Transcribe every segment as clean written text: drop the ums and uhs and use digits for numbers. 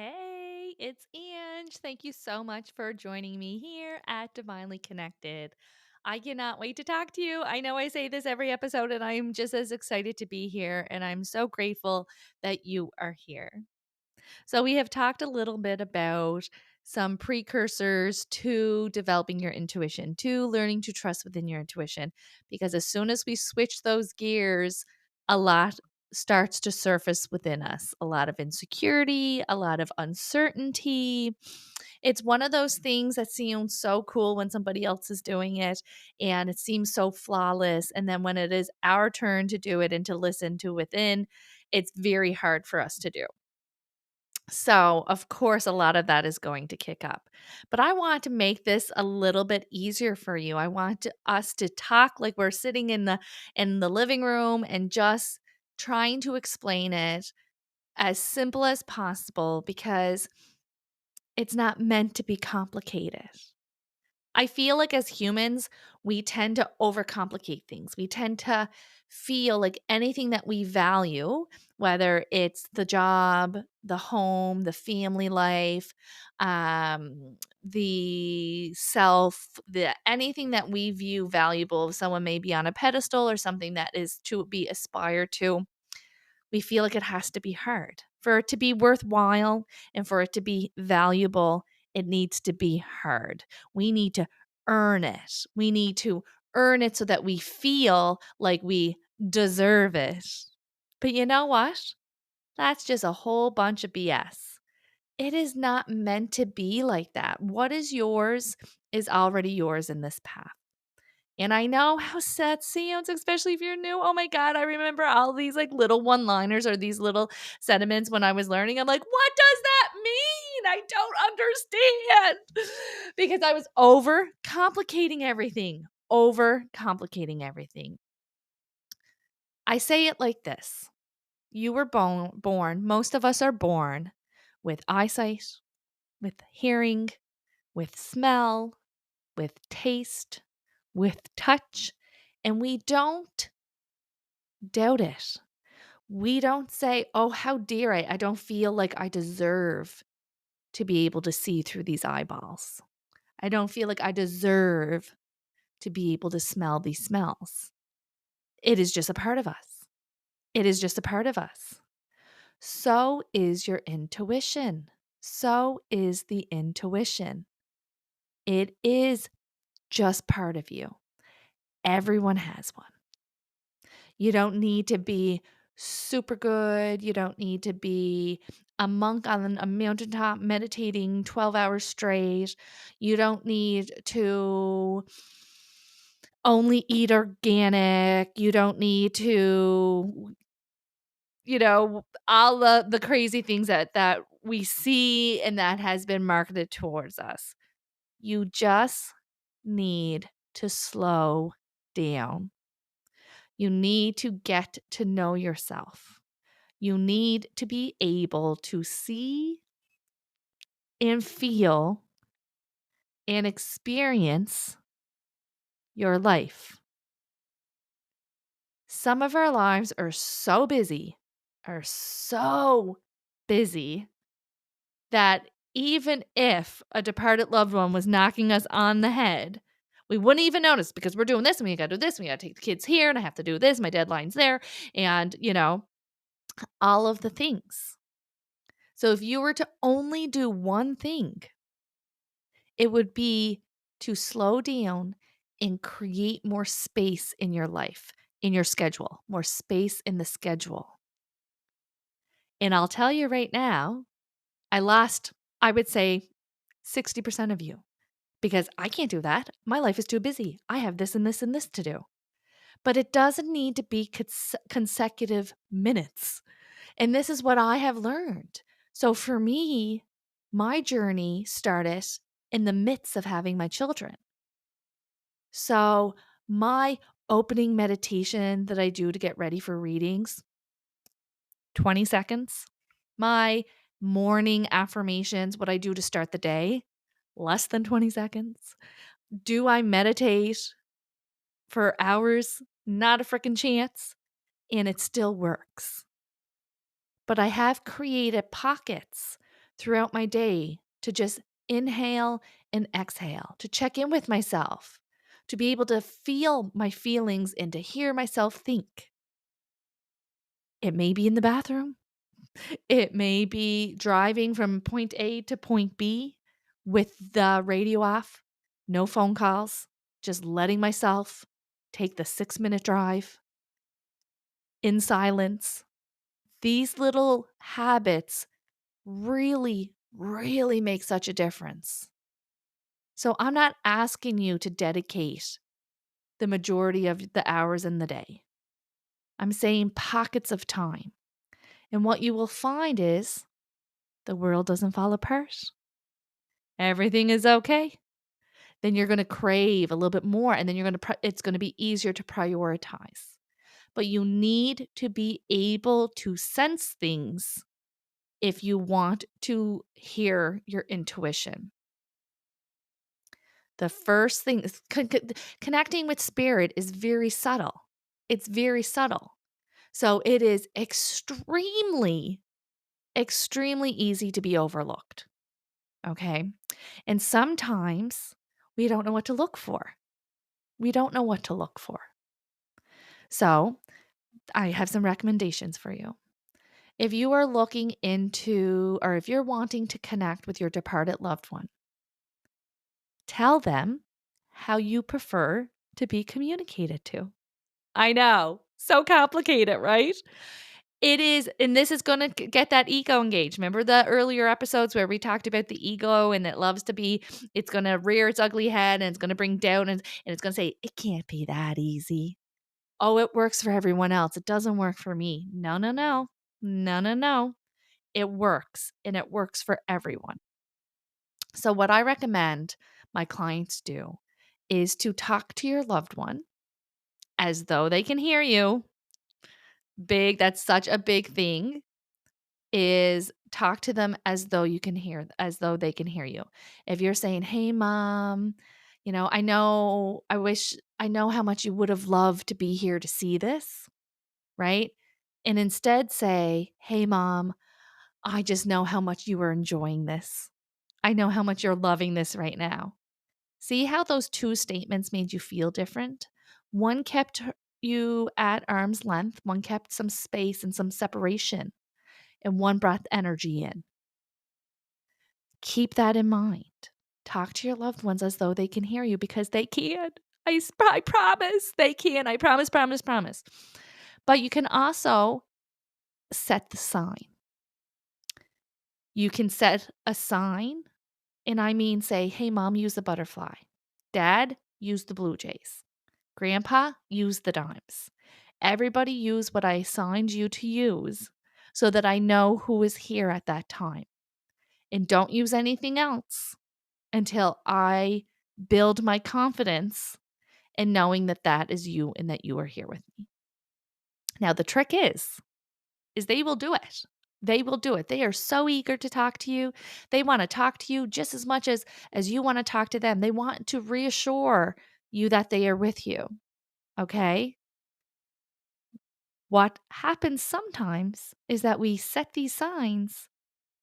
Hey, it's Ange. Thank you so much for joining me here at Divinely Connected. I cannot wait to talk to you. I know I say this every episode, and I'm just as excited to be here, and I'm so grateful that you are here. So, we have talked a little bit about some precursors to developing your intuition, to learning to trust within your intuition. Because as soon as we switch those gears, a lot starts to surface within us a lot of insecurity, a lot of uncertainty. It's one of those things that seems so cool when somebody else is doing it and it seems so flawless. And then when it is our turn to do it and to listen to within, it's very hard for us to do. So, of course, a lot of that is going to kick up. But I want to make this a little bit easier for you. Us to talk like we're sitting in the living room and just trying to explain it as simple as possible because it's not meant to be complicated. I feel like as humans, we tend to overcomplicate things. We tend to feel like anything that we value, whether it's the job, the home, the family life, the self, the anything that we view valuable, someone may be on a pedestal or something that is to be aspired to, we feel like it has to be hard. For it to be worthwhile and for it to be valuable, it needs to be hard. We need to earn it. We need to earn it so that we feel like we deserve it. But you know what? That's just a whole bunch of BS. It is not meant to be like that. What is yours is already yours in this path. And I know how sad sounds, especially if you're new. Oh my God, I remember all these like little one liners or these little sentiments when I was learning. I'm like, what does that mean? I don't understand. Because I was over complicating everything, over complicating everything. I say it like this: you were born, most of us are born with eyesight, with hearing, with smell, with taste, with touch, and we don't doubt it. We don't say, "Oh, how dare I? I don't feel like I deserve to be able to see through these eyeballs. I don't feel like I deserve to be able to smell these smells." It is just a part of us. It is just a part of us. So is your intuition. So is the intuition. It is just part of you. Everyone has one. You don't need to be super good. You don't need to be a monk on a mountaintop meditating 12 hours straight. You don't need to only eat organic. You don't need to, all the crazy things that we see and that has been marketed towards us. You just need to slow down. You need to get to know yourself. You need to be able to see and feel and experience your life. Some of our lives are so busy that even if a departed loved one was knocking us on the head, we wouldn't even notice because we're doing this and we got to do this. And we got to take the kids here and I have to do this. My deadline's there. And, all of the things. So if you were to only do one thing, it would be to slow down and create more space in your life, in your schedule, more space in the schedule. And I'll tell you right now, I lost, I would say, 60% of you because I can't do that. My life is too busy. I have this and this and this to do. But it doesn't need to be consecutive minutes. And this is what I have learned. So for me, my journey started in the midst of having my children. So my opening meditation that I do to get ready for readings, 20 seconds. My morning affirmations, what I do to start the day, less than 20 seconds. Do I meditate for hours? Not a freaking chance. And it still works. But I have created pockets throughout my day to just inhale and exhale, to check in with myself, to be able to feel my feelings and to hear myself think. It may be in the bathroom. It may be driving from point A to point B with the radio off, no phone calls, just letting myself take the 6-minute drive in silence. These little habits really, really make such a difference. So I'm not asking you to dedicate the majority of the hours in the day. I'm saying pockets of time. And what you will find is the world doesn't fall apart. Everything is okay. Then you're going to crave a little bit more and then it's going to be easier to prioritize. But you need to be able to sense things if you want to hear your intuition. The first thing is connecting with spirit is very subtle. It's very subtle. So it is extremely, extremely easy to be overlooked. Okay. And sometimes we don't know what to look for. We don't know what to look for. So I have some recommendations for you. If you are looking into, or if you're wanting to connect with your departed loved one, tell them how you prefer to be communicated to. I know. So complicated, right? It is, and this is going to get that ego engaged. Remember the earlier episodes where we talked about the ego and it loves to be, it's going to rear its ugly head and it's going to bring down and it's going to say, it can't be that easy. Oh, it works for everyone else. It doesn't work for me. No, no, no. No, no, no. It works and it works for everyone. So, what I recommend my clients do is to talk to your loved one as though they can hear you. That's such a big thing, is talk to them as though as though they can hear you. If you're saying, "Hey mom, I know how much you would have loved to be here to see this," right? And instead say, "Hey mom, I just know how much you are enjoying this. I know how much you're loving this right now." See how those two statements made you feel different? One kept you at arm's length, one kept some space and some separation, and one brought energy in. Keep that in mind. Talk to your loved ones as though they can hear you because they can. I promise they can. I promise, promise, promise. But you can also set the sign. You can set a sign, and I mean say, "Hey, mom, use the butterfly. Dad, use the blue jays. Grandpa, use the dimes. Everybody use what I assigned you to use so that I know who is here at that time. And don't use anything else until I build my confidence in knowing that that is you and that you are here with me." Now, the trick is they will do it. They will do it. They are so eager to talk to you. They want to talk to you just as much as you want to talk to them. They want to reassure you that they are with you. Okay? What happens sometimes is that we set these signs,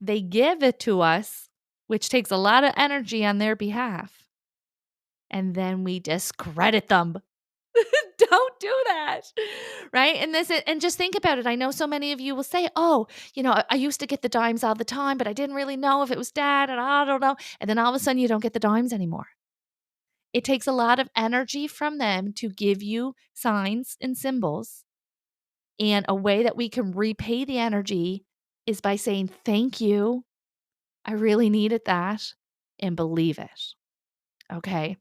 they give it to us, which takes a lot of energy on their behalf, and then we discredit them. Don't do that. Right? And just think about it. I know so many of you will say, "Oh, I used to get the dimes all the time, but I didn't really know if it was dad and I don't know." And then all of a sudden you don't get the dimes anymore. It takes a lot of energy from them to give you signs and symbols. And a way that we can repay the energy is by saying, "Thank you. I really needed that," and believe it. Okay?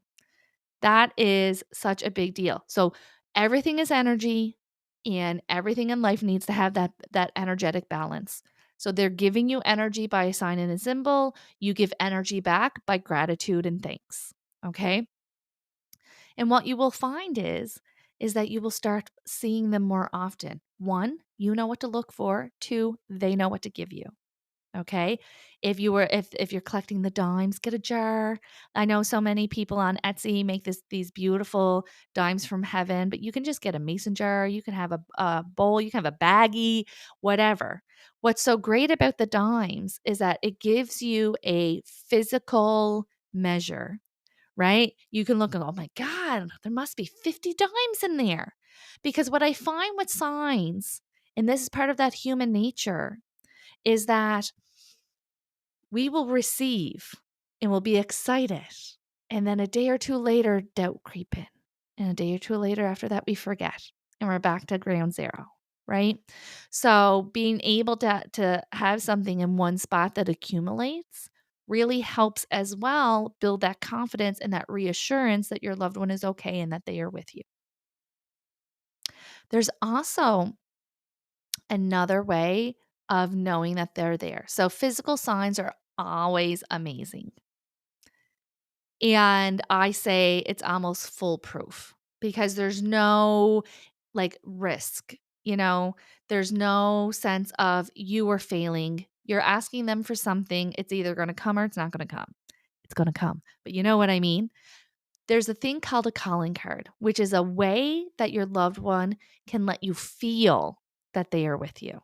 That is such a big deal. So everything is energy and everything in life needs to have that energetic balance. So they're giving you energy by assigning a symbol. You give energy back by gratitude and thanks. Okay? And what you will find is that you will start seeing them more often. One, you know what to look for. Two, they know what to give you. Okay. If you're collecting the dimes, get a jar. I know so many people on Etsy make these beautiful dimes from heaven, but you can just get a mason jar. You can have a bowl, you can have a baggie, whatever. What's so great about the dimes is that it gives you a physical measure, right? You can look and go, oh my God, there must be 50 dimes in there. Because what I find with signs, and this is part of that human nature, is that we will receive and we'll be excited. And then a day or two later, doubt creep in. And a day or two later after that, we forget. And we're back to ground zero, right? So being able to have something in one spot that accumulates really helps as well build that confidence and that reassurance that your loved one is okay and that they are with you. There's also another way of knowing that they're there. So physical signs are always amazing. And I say it's almost foolproof because there's no like risk, you know, there's no sense of you are failing. You're asking them for something. It's either going to come or it's not going to come. It's going to come. But you know what I mean? There's a thing called a calling card, which is a way that your loved one can let you feel that they are with you.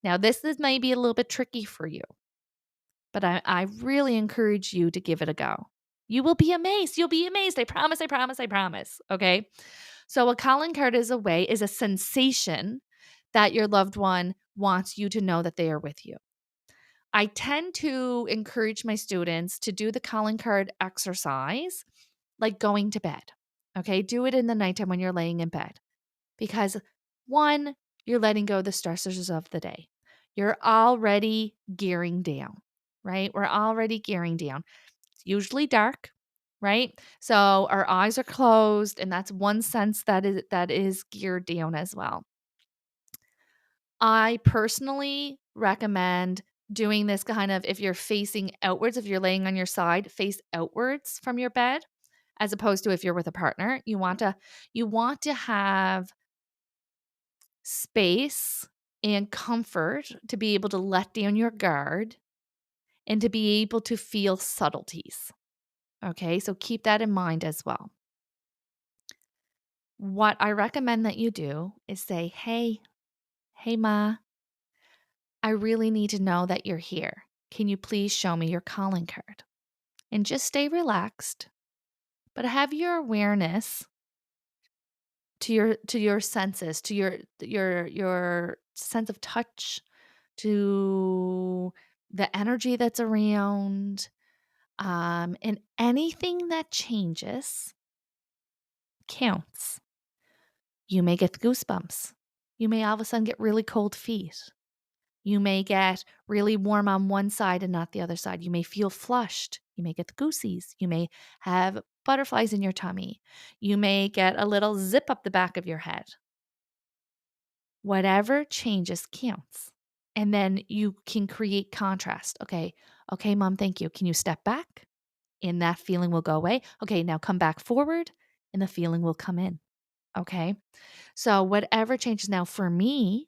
Now, this is maybe a little bit tricky for you, but I really encourage you to give it a go. You will be amazed. You'll be amazed. I promise, I promise, I promise. Okay. So, a calling card is a sensation that your loved one wants you to know that they are with you. I tend to encourage my students to do the calling card exercise like going to bed. Okay. Do it in the nighttime when you're laying in bed because one, you're letting go of the stressors of the day. You're already gearing down, right? We're already gearing down. It's usually dark, right? So our eyes are closed, and that's one sense that is geared down as well. I personally recommend doing this kind of if you're facing outwards, if you're laying on your side, face outwards from your bed, as opposed to if you're with a partner. You want to have space and comfort to be able to let down your guard and to be able to feel subtleties. Okay, so keep that in mind as well. What I recommend that you do is say, hey, Ma, I really need to know that you're here. Can you please show me your calling card? And just stay relaxed, but have your awareness to your senses, to your sense of touch, to the energy that's around, and anything that changes counts. You may get goosebumps. You may all of a sudden get really cold feet. You may get really warm on one side and not the other side. You may feel flushed. You may get the goosies. You may have butterflies in your tummy. You may get a little zip up the back of your head. Whatever changes counts. And then you can create contrast. Okay, Mom, thank you. Can you step back? And that feeling will go away. Okay, now come back forward and the feeling will come in. Okay. So, whatever changes now for me,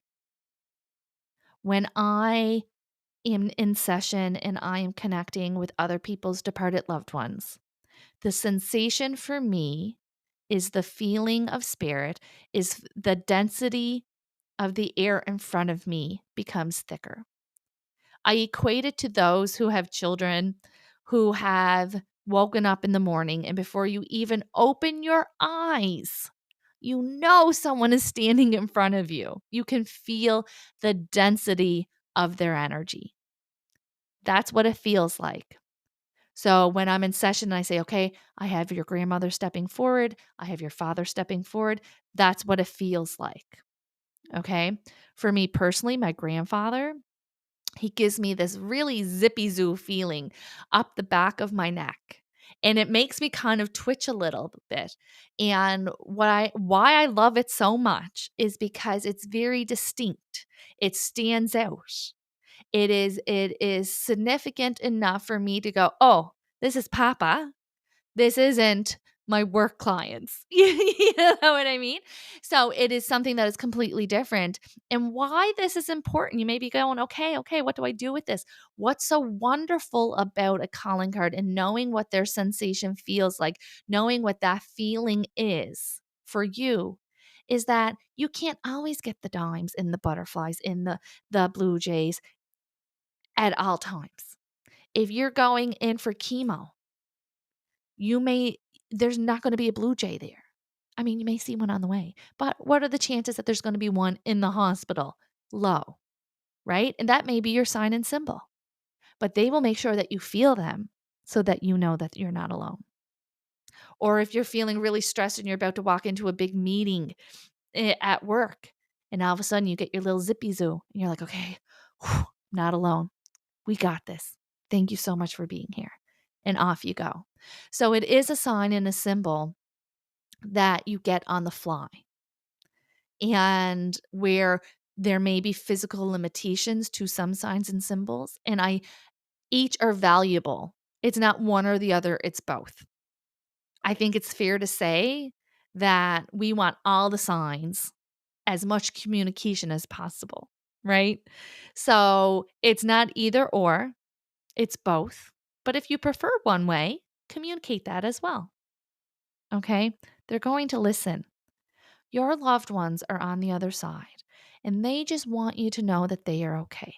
when I am in session and I am connecting with other people's departed loved ones, the sensation for me is the feeling of spirit, is the density of the air in front of me becomes thicker. I equate it to those who have children who have woken up in the morning and before you even open your eyes, you know someone is standing in front of you. You can feel the density of their energy. That's what it feels like. So when I'm in session and I say, okay, I have your grandmother stepping forward, I have your father stepping forward, that's what it feels like. Okay. For me personally, my grandfather, he gives me this really zippy zoo feeling up the back of my neck. And it makes me kind of twitch a little bit. And why I love it so much is because it's very distinct. It stands out. It is significant enough for me to go, "Oh, this is Papa. This isn't my work clients. You know what I mean? So it is something that is completely different. And why this is important, you may be going, okay, what do I do with this? What's so wonderful about a calling card and knowing what their sensation feels like, knowing what that feeling is for you, is that you can't always get the dimes and the butterflies in the blue jays at all times. If you're going in for chemo, you may there's not going to be a blue jay there. I mean, you may see one on the way, but what are the chances that there's going to be one in the hospital? Low, right? And that may be your sign and symbol, but they will make sure that you feel them so that you know that you're not alone. Or if you're feeling really stressed and you're about to walk into a big meeting at work, and all of a sudden you get your little zippy zoo, and you're like, okay, whew, not alone. We got this. Thank you so much for being here. And off you go. So it is a sign and a symbol that you get on the fly, and where there may be physical limitations to some signs and symbols, and each are valuable. It's not one or the other, it's both. I think it's fair to say that we want all the signs, as much communication as possible, right? So it's not either or, it's both. But if you prefer one way, communicate that as well. Okay? They're going to listen. Your loved ones are on the other side, and they just want you to know that they are okay.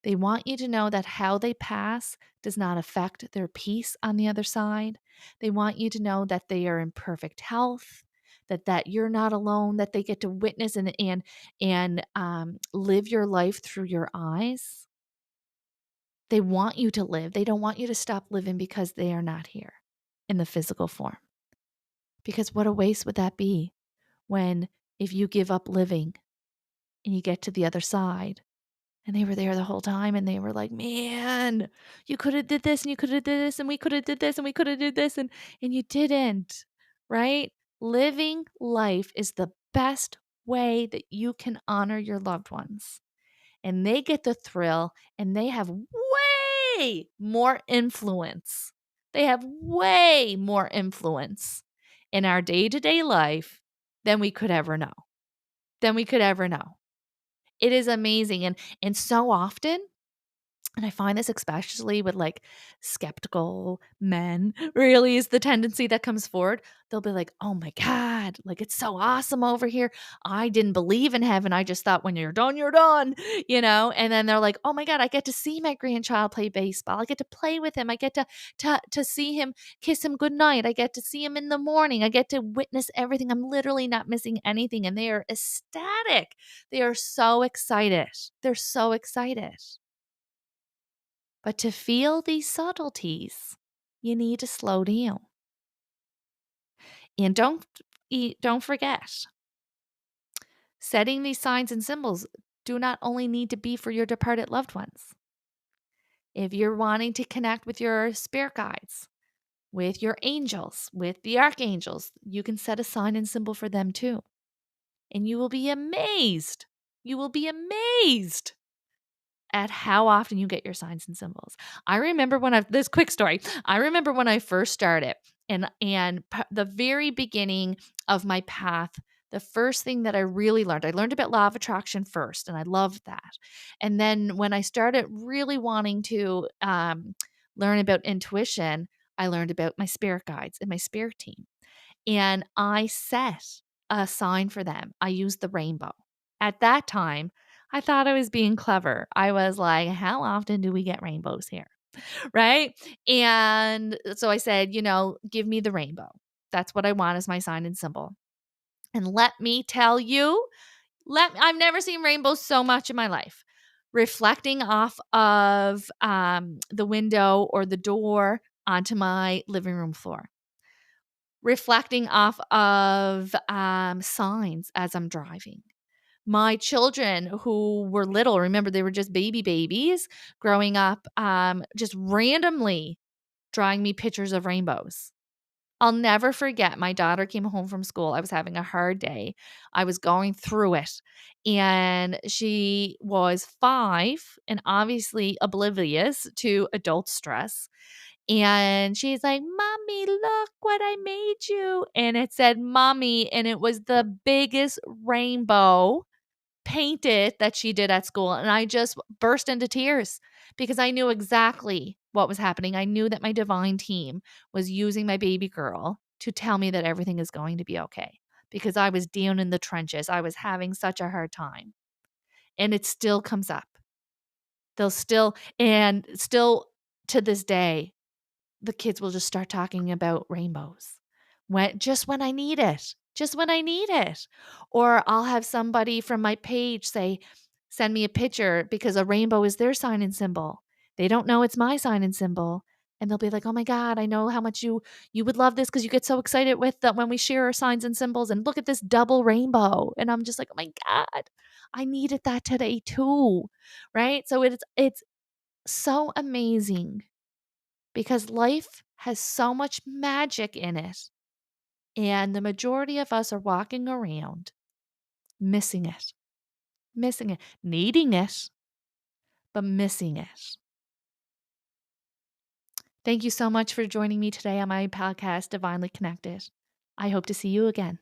They want you to know that how they pass does not affect their peace on the other side. They want you to know that they are in perfect health, that you're not alone, that they get to witness and live your life through your eyes. They want you to live. They don't want you to stop living because they are not here in the physical form. Because what a waste would that be when, if you give up living and you get to the other side, and they were there the whole time, and they were like, man, you could have did this and you could have did this and we could have did this and we could have did this and you didn't, right? Living life is the best way that you can honor your loved ones. And they get the thrill, and they have way more influence. They have way more influence in our day-to-day life than we could ever know. Than we could ever know. It is amazing. And so often, and I find this especially with like skeptical men, really is the tendency that comes forward. They'll be like, oh my God, like it's so awesome over here. I didn't believe in heaven. I just thought when you're done, you're done, you know? And then they're like, oh my God, I get to see my grandchild play baseball. I get to play with him. I get to see him, kiss him goodnight. I get to see him in the morning. I get to witness everything. I'm literally not missing anything. And they are ecstatic. They are so excited. They're so excited. But to feel these subtleties, you need to slow down. And don't forget, setting these signs and symbols do not only need to be for your departed loved ones. If you're wanting to connect with your spirit guides, with your angels, with the archangels, you can set a sign and symbol for them too. And you will be amazed. You will be amazed at how often you get your signs and symbols. I remember this quick story. I remember when I first started, and the very beginning of my path, the first thing that I really learned, I learned about law of attraction first, and I loved that. And then when I started really wanting to learn about intuition, I learned about my spirit guides and my spirit team. And I set a sign for them. I used the rainbow. At that time, I thought I was being clever. I was like, how often do we get rainbows here? Right? And so I said, give me the rainbow. That's what I want as my sign and symbol. And let me tell you, I've never seen rainbows so much in my life. Reflecting off of the window or the door onto my living room floor. Reflecting off of signs as I'm driving. My children who were little, remember they were just babies growing up, just randomly drawing me pictures of rainbows. I'll never forget, my daughter came home from school. I was having a hard day. I was going through it. And she was 5 and obviously oblivious to adult stress. And she's like, "Mommy, look what I made you." And it said "Mommy," and it was the biggest rainbow painted that she did at school. And I just burst into tears because I knew exactly what was happening. I knew that my divine team was using my baby girl to tell me that everything is going to be okay because I was down in the trenches. I was having such a hard time. And it still comes up. They'll still, and still to this day, the kids will just start talking about rainbows when I need it, just when I need it. Or I'll have somebody from my page send me a picture because a rainbow is their sign and symbol. They don't know it's my sign and symbol. And they'll be like, "Oh my God, I know how much you would love this because you get so excited with that when we share our signs and symbols. And look at this double rainbow." And I'm just like, "Oh my God, I needed that today too." Right? So it's so amazing because life has so much magic in it. And the majority of us are walking around missing it, needing it, but missing it. Thank you so much for joining me today on my podcast, Divinely Connected. I hope to see you again.